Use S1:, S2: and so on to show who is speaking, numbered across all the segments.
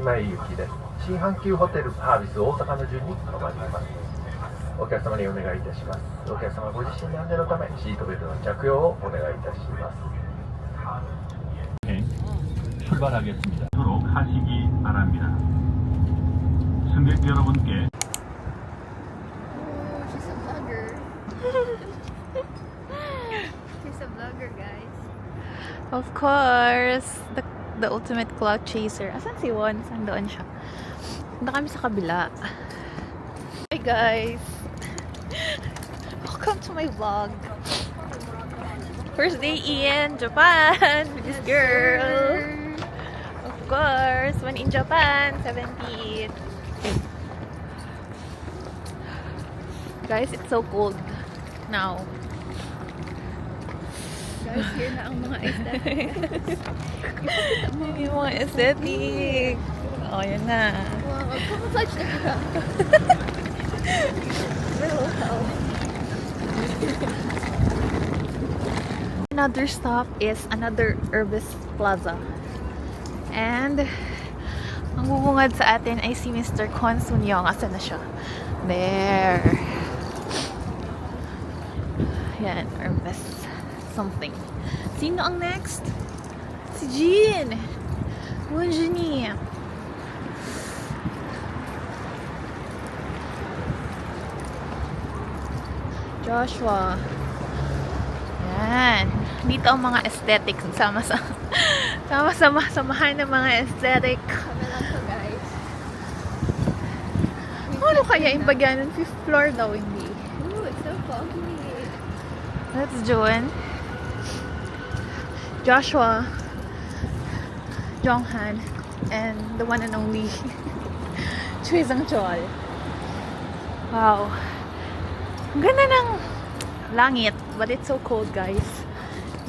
S1: 島へ行きです。新阪急ホテルサービス大阪の順に停まります。お客様にお願いいたします。お客様ご自身の安全のためシートベルトの着用をお願いいたします。
S2: 출발하겠습니다. 도록 하시기 바랍니다. 승객 여러분께
S3: She's a vlogger. She's a vlogger, guys.
S4: Of course, the ultimate cloud chaser. Asan si Juan? Saan doon siya? Punta kami sa kabila. Hi guys! Welcome to my vlog. First day in Japan with this girl. Of course, when in Japan, 17th. Guys, it's so cold now.
S3: Guys, here na ang mga aesthetic.
S4: Yung mga aesthetic. Oh, yun na.
S3: Wow, camouflage na ka.
S4: Another stop is another Urbis Plaza. And ang bubungad sa atin ay si Mr. Kwon Soon Young. Asan na siya? There. Yan, Urbis something. Sino ang next? Si Jean. Wonjini. Joshua. Yan. Dito ang mga aesthetic. Sama-samahan ng mga aesthetic.
S3: Kami lang to, guys.
S4: Ano kaya yung bagyan ng 5th floor daw, hindi?
S3: Ooh, it's so foggy.
S4: That's Joan. Joshua. Jonghan. And the one and only Choi Zhang-chol. Wow. Ang ganda ng langit. But it's so cold, guys.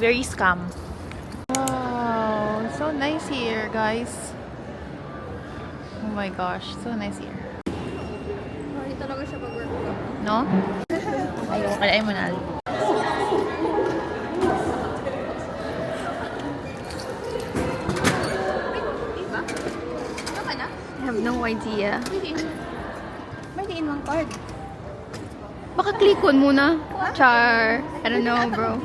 S4: Very scam. Wow. So nice here, guys. Oh my gosh. So nice here.
S3: Hindi talaga siya pag-work.
S4: No? Ayaw. Kalain mo na.
S3: Diba? Tama na?
S4: I have no idea.
S3: May diin mang card. Baka click-on muna. Char. I don't know, bro.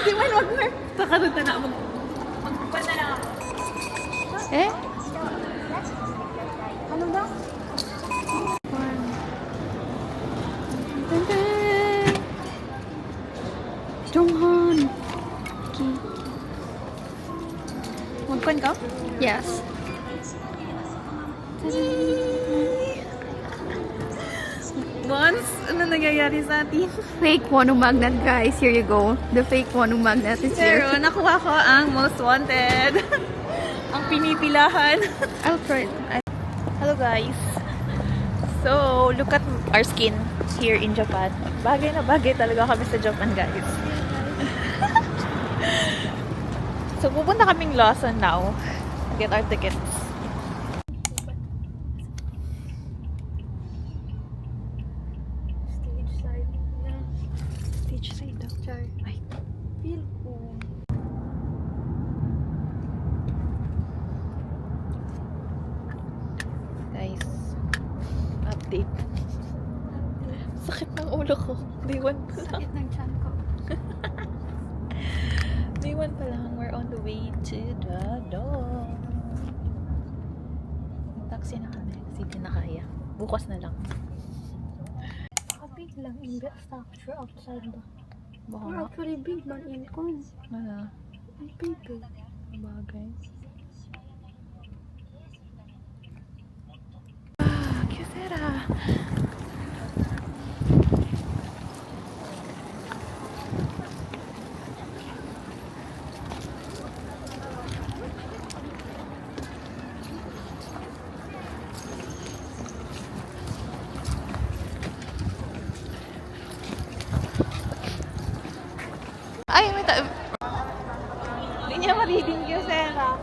S4: Di man, wag na. Kakarunta na. Magpapala lang ako.
S3: Eh? Ano daw? Jonghan. Okay.
S4: Magpan ka?
S3: Yes.
S4: Once, ano nangyayari sa atin?
S3: Fake Wano Magnet, guys. Here you go. The fake Wano Magnet is here.
S4: Pero nakuha ko ang most wanted. Ang pinipilahan.
S3: I'll try it.
S4: Hello guys. So, look at our skin here in Japan. Bagay na bagay talaga kami sa Japan, guys. So, pupunta kaming Lawson now. Get our tickets.
S3: Stage side.
S4: Stage side daw.
S3: Char.
S4: Ay,
S3: Feel ko.
S4: guys. Update. Sakit ng ulo ko. Day 1 pa lang.
S3: Sakit ng chan ko.
S4: Day 1 pa lang. We're on the way to the door. Taxi na kami kasi di na kaya. Bukas na lang.
S3: Big lang in the structure outside ba?
S4: Baka
S3: Or
S4: nga.
S3: actually big man in coin.
S4: Wala.
S3: Ay, big.
S4: Bagay. Ah, Kyocera. Ay, may Hindi niya ma-reading Kyocera.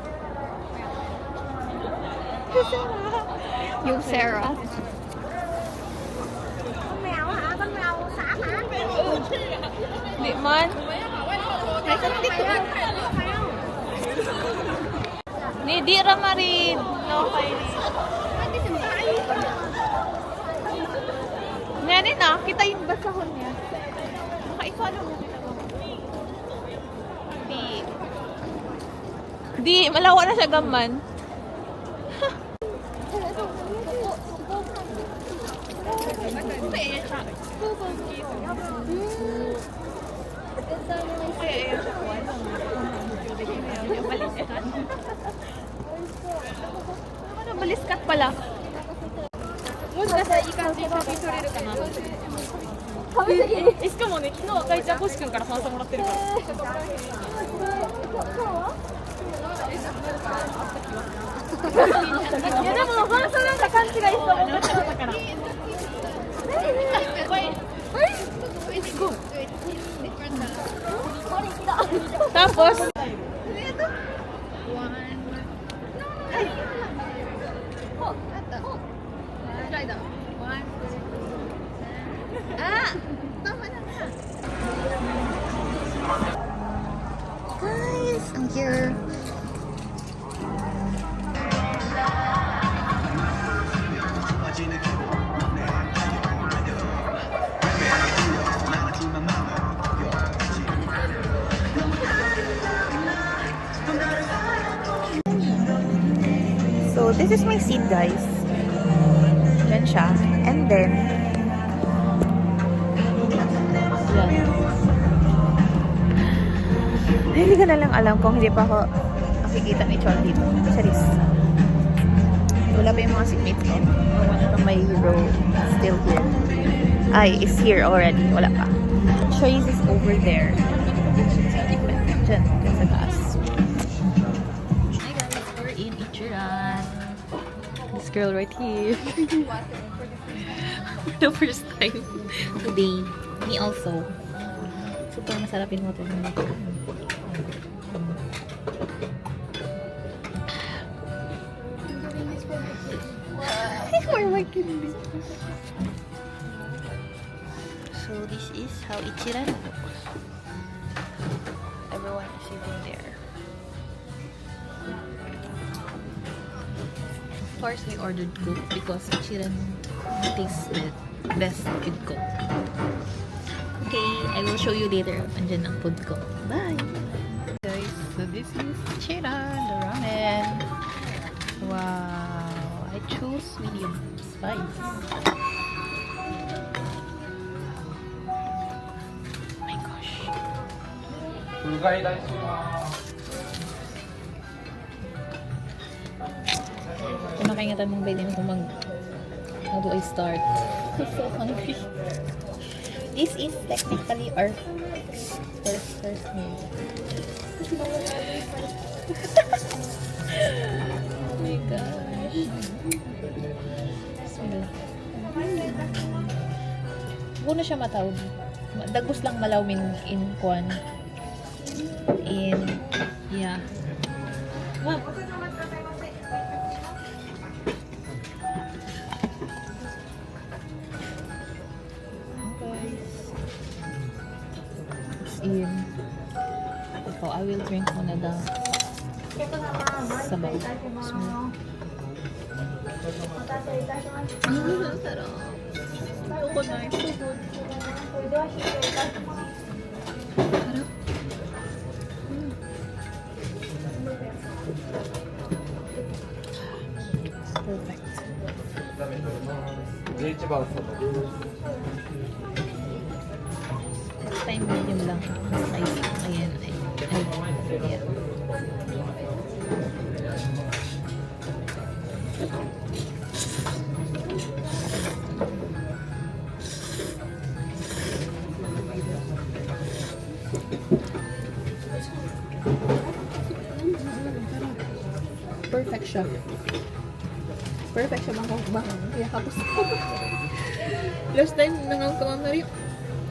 S4: Kyocera.
S3: Yung Sarah.
S4: Hindi man. Ni di ra marid. No, kay. Ngani na, kita yung basahon niya. Maka-follow mo kita ko. Di, malawa na siya gaman. Ano, baliskat pala.
S3: もしかしたらいい感じに写真撮れるかな。しかもね、昨日赤いちゃん星くんからファンサもらってるから。いやでもファンサなんか勘違いしたもんだから。
S4: Tapos,
S3: Guys, I'm here.
S4: so this is my seat, guys. Yan siya. And then, yan. Hindi ko na lang alam kung hindi pa ako nakikita ni Chol dito. Charis. Wala pa yung mga seatmates ko. One of my row still here. Ay, is here already. Wala pa. Trace is over there. Diyan, dyan sa taas. Hi guys, we're in Ichiran. This girl right here. For the first time today. Me also. Super masarap yung water dito. Where am I kidding? So this is how Ichiran looks. Everyone is sitting there. Of course, we ordered Coke because Ichiran tastes the best with Coke. Okay, I will show you later. Andyan ang food ko. Bye! Guys, so this is Ichiran, the ramen. Wow! I chose medium spice. Oh my gosh. Kumakaingatan mong bailin kung how do I start? I'm so hungry. This is technically our first meal. Oh my gosh. Bismillah. Huwag na siya matawag. Dagos lang malaw in kwan. Yeah. Ma'am. In ikaw, I will drink muna the sabaw. Sarap. Ayoko na. It's so good. Sarap. Perfect. Next time medium lang. Ayan. Ayan. Perfect siya. Perfect siya bang kaya kapos ko. Last time nangang kamamari.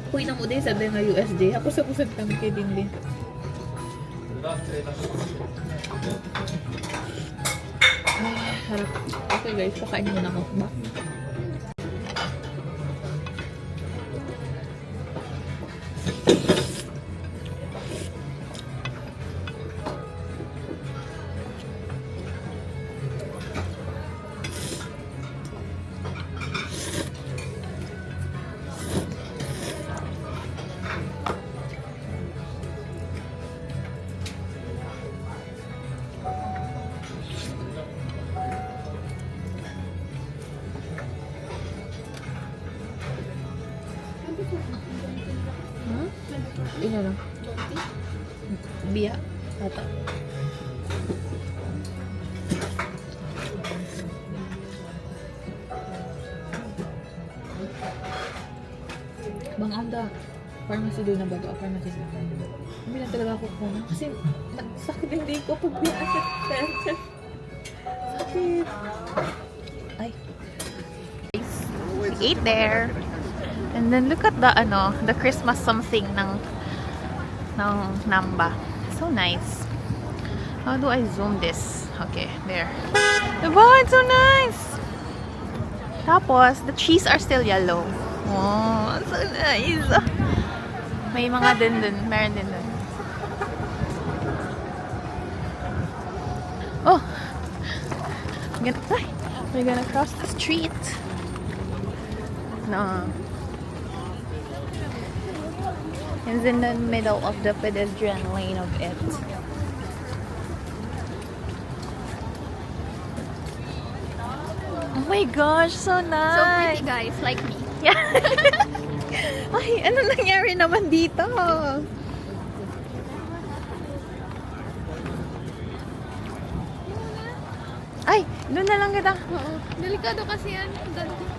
S4: Kuy na mo din sa nga USD. Ako sa pusad kami kay din. Harap. Okay guys, pakain muna ako. Ba? Hmm? Ina lang. Biya. Ata. Bang anda. Pharmacy doon na ba ito? Pharmacy sa hindi na talaga ako kuna. Kasi sakit hindi ko pag biya. Sakit. Ay. We ate there. And then look at the the Christmas something ng Namba. So nice. How do I zoom this? Okay, there. Diba? It's so nice. Tapos, the cheese are still yellow. Oh, so nice. May mga din dun. Meron din dun. Oh! We're gonna cross the street. No. It's in the middle of the pedestrian lane of it. Oh my gosh, so nice!
S3: So pretty guys, like me.
S4: Yeah. Ay, ano nangyari naman dito? Ay, doon na lang kita.
S3: Oo. Delikado kasi yan. Ganito.